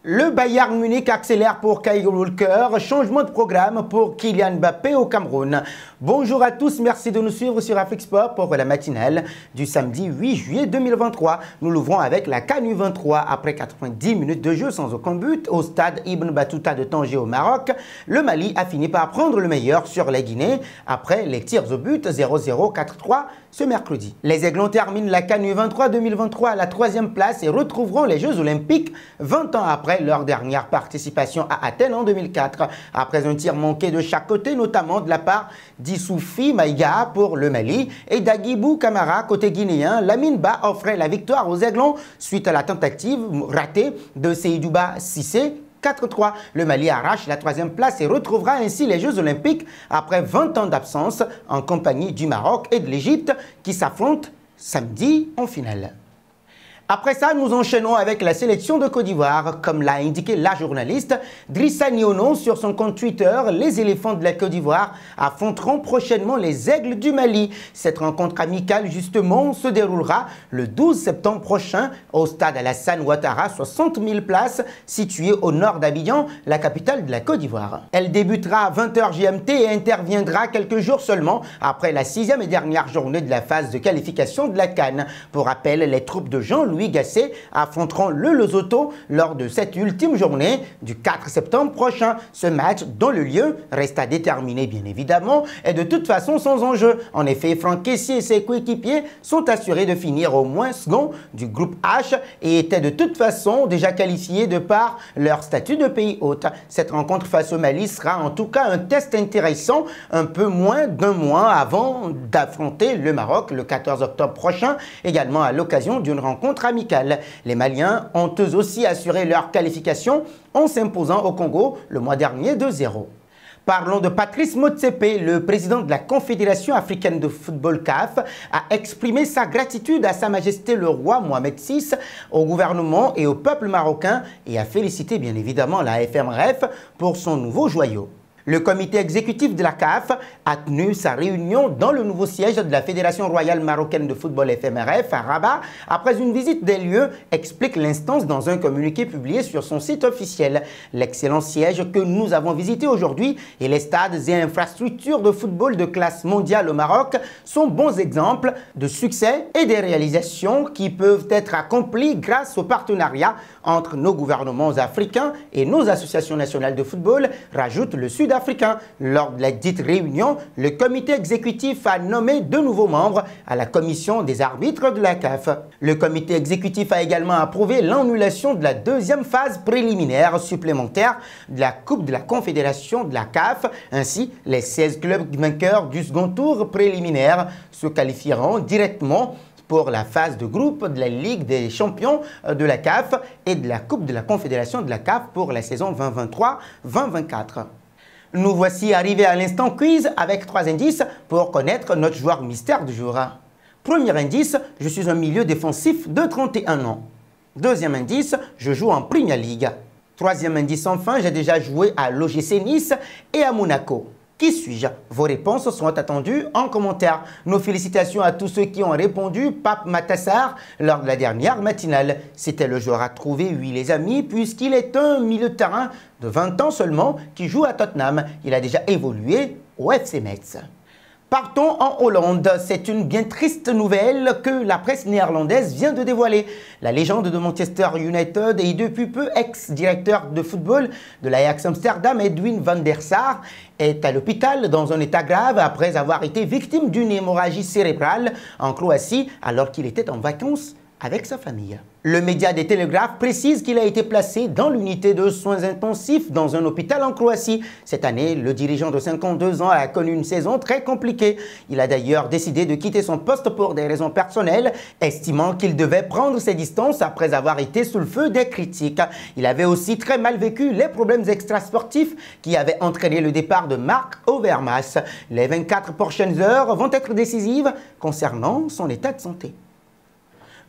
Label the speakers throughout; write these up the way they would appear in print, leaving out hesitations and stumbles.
Speaker 1: Le Bayern Munich accélère pour Kyle Walker, changement de programme pour Kylian Mbappé au Cameroun. Bonjour à tous, merci de nous suivre sur Afrique Sport pour la matinale du samedi 8 juillet 2023. Nous l'ouvrons avec la CAN U23 après 90 minutes de jeu sans aucun but au stade Ibn Battuta de Tanger au Maroc. Le Mali a fini par prendre le meilleur sur la Guinée après les tirs au but 0-0, 4-3 ce mercredi. Les Aiglons terminent la CAN U23 2023 à la 3e place et retrouveront les Jeux Olympiques 20 ans après leur dernière participation à Athènes en 2004. Après un tir manqué de chaque côté, notamment de la part d'Issoufi Maïga pour le Mali et d'Agibou Kamara côté guinéen, Lamine Ba offrait la victoire aux Aiglons suite à la tentative ratée de Seydouba Cissé. 4-3. Le Mali arrache la 3e place et retrouvera ainsi les Jeux Olympiques après 20 ans d'absence en compagnie du Maroc et de l'Égypte qui s'affrontent samedi en finale. Après ça, nous enchaînons avec la sélection de Côte d'Ivoire. Comme l'a indiqué la journaliste Drissa Niono sur son compte Twitter, les éléphants de la Côte d'Ivoire affronteront prochainement les aigles du Mali. Cette rencontre amicale, justement, se déroulera le 12 septembre prochain au stade Alassane Ouattara, 60 000 places, situé au nord d'Abidjan, la capitale de la Côte d'Ivoire. Elle débutera à 20h GMT et interviendra quelques jours seulement après la 6e et dernière journée de la phase de qualification de la CAN. Pour rappel, les troupes de Jean-Louis Gasset affronteront le Lesotho lors de cette ultime journée du 4 septembre prochain. Ce match, dont le lieu reste à déterminer bien évidemment, est de toute façon sans enjeu. En effet, Franck Kessié et ses coéquipiers sont assurés de finir au moins second du groupe H et étaient de toute façon déjà qualifiés de par leur statut de pays hôte. Cette rencontre face au Mali sera en tout cas un test intéressant un peu moins d'un mois avant d'affronter le Maroc le 14 octobre prochain, également à l'occasion d'une rencontre amicale. Les Maliens ont eux aussi assuré leur qualification en s'imposant au Congo le mois dernier 2-0. Parlons de Patrice Motsepe, le président de la Confédération africaine de football CAF, a exprimé sa gratitude à Sa Majesté le roi Mohamed VI, au gouvernement et au peuple marocain et a félicité bien évidemment la FMRF pour son nouveau joyau. Le comité exécutif de la CAF a tenu sa réunion dans le nouveau siège de la Fédération royale marocaine de football FMRF à Rabat après une visite des lieux, explique l'instance dans un communiqué publié sur son site officiel. L'excellent siège que nous avons visité aujourd'hui et les stades et infrastructures de football de classe mondiale au Maroc sont bons exemples de succès et des réalisations qui peuvent être accomplies grâce au partenariat entre nos gouvernements africains et nos associations nationales de football, rajoute le Sud-Africain. Lors de la dite réunion, le comité exécutif a nommé 2 nouveaux membres à la commission des arbitres de la CAF. Le comité exécutif a également approuvé l'annulation de la 2e phase préliminaire supplémentaire de la Coupe de la Confédération de la CAF. Ainsi, les 16 clubs vainqueurs du second tour préliminaire se qualifieront directement pour la phase de groupe de la Ligue des champions de la CAF et de la Coupe de la Confédération de la CAF pour la saison 2023-2024. Nous voici arrivés à l'instant quiz avec 3 indices pour connaître notre joueur mystère du jour. Premier indice, je suis un milieu défensif de 31 ans. Deuxième indice, je joue en Premier League. Troisième indice enfin, j'ai déjà joué à l'OGC Nice et à Monaco. Qui suis-je? Vos réponses seront attendues en commentaire. Nos félicitations à tous ceux qui ont répondu Pape Matassar lors de la dernière matinale. C'était le joueur à trouver, oui les amis, puisqu'il est un milieu de terrain de 20 ans seulement qui joue à Tottenham. Il a déjà évolué au FC Metz. Partons en Hollande. C'est une bien triste nouvelle que la presse néerlandaise vient de dévoiler. La légende de Manchester United et depuis peu ex-directeur de football de l'Ajax Amsterdam, Edwin van der Sar, est à l'hôpital dans un état grave après avoir été victime d'une hémorragie cérébrale en Croatie alors qu'il était en vacances avec sa famille. Le média des Télégraphes précise qu'il a été placé dans l'unité de soins intensifs dans un hôpital en Croatie. Cette année, le dirigeant de 52 ans a connu une saison très compliquée. Il a d'ailleurs décidé de quitter son poste pour des raisons personnelles, estimant qu'il devait prendre ses distances après avoir été sous le feu des critiques. Il avait aussi très mal vécu les problèmes extrasportifs qui avaient entraîné le départ de Marc Overmars. Les 24 prochaines heures vont être décisives concernant son état de santé.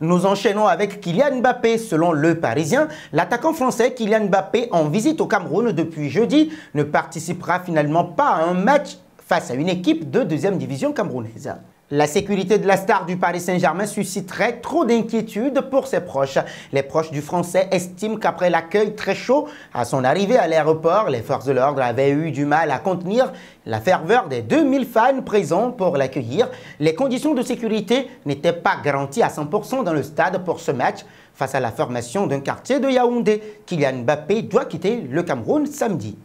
Speaker 1: Nous enchaînons avec Kylian Mbappé. Selon Le Parisien, l'attaquant français Kylian Mbappé, en visite au Cameroun depuis jeudi, ne participera finalement pas à un match face à une équipe de 2e division camerounaise. La sécurité de la star du Paris Saint-Germain susciterait trop d'inquiétudes pour ses proches. Les proches du Français estiment qu'après l'accueil très chaud à son arrivée à l'aéroport, les forces de l'ordre avaient eu du mal à contenir la ferveur des 2000 fans présents pour l'accueillir. Les conditions de sécurité n'étaient pas garanties à 100% dans le stade pour ce match. Face à la formation d'un quartier de Yaoundé, Kylian Mbappé doit quitter le Cameroun samedi.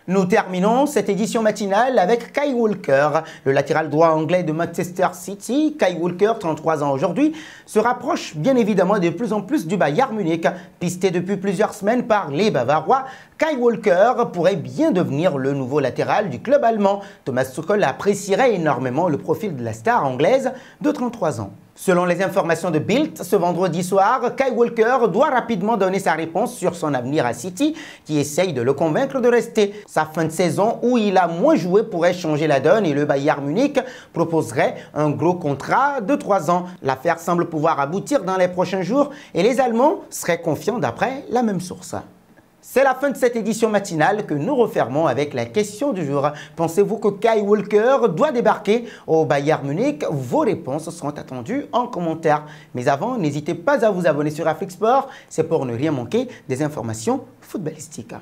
Speaker 1: Nous terminons cette édition matinale avec Kyle Walker, le latéral droit anglais de Manchester City. Kyle Walker, 33 ans aujourd'hui, se rapproche bien évidemment de plus en plus du Bayern Munich. Pisté depuis plusieurs semaines par les Bavarois, Kyle Walker pourrait bien devenir le nouveau latéral du club allemand. Thomas Tuchel apprécierait énormément le profil de la star anglaise de 33 ans. Selon les informations de Bild, ce vendredi soir, Kyle Walker doit rapidement donner sa réponse sur son avenir à City, qui essaye de le convaincre de rester. Sa fin de saison, où il a moins joué, pourrait changer la donne et le Bayern Munich proposerait un gros contrat de 3 ans. L'affaire semble pouvoir aboutir dans les prochains jours et les Allemands seraient confiants d'après la même source. C'est la fin de cette édition matinale que nous refermons avec la question du jour. Pensez-vous que Kyle Walker doit débarquer au Bayern Munich? Vos réponses seront attendues en commentaire. Mais avant, n'hésitez pas à vous abonner sur Afrique Sport. C'est pour ne rien manquer des informations footballistiques.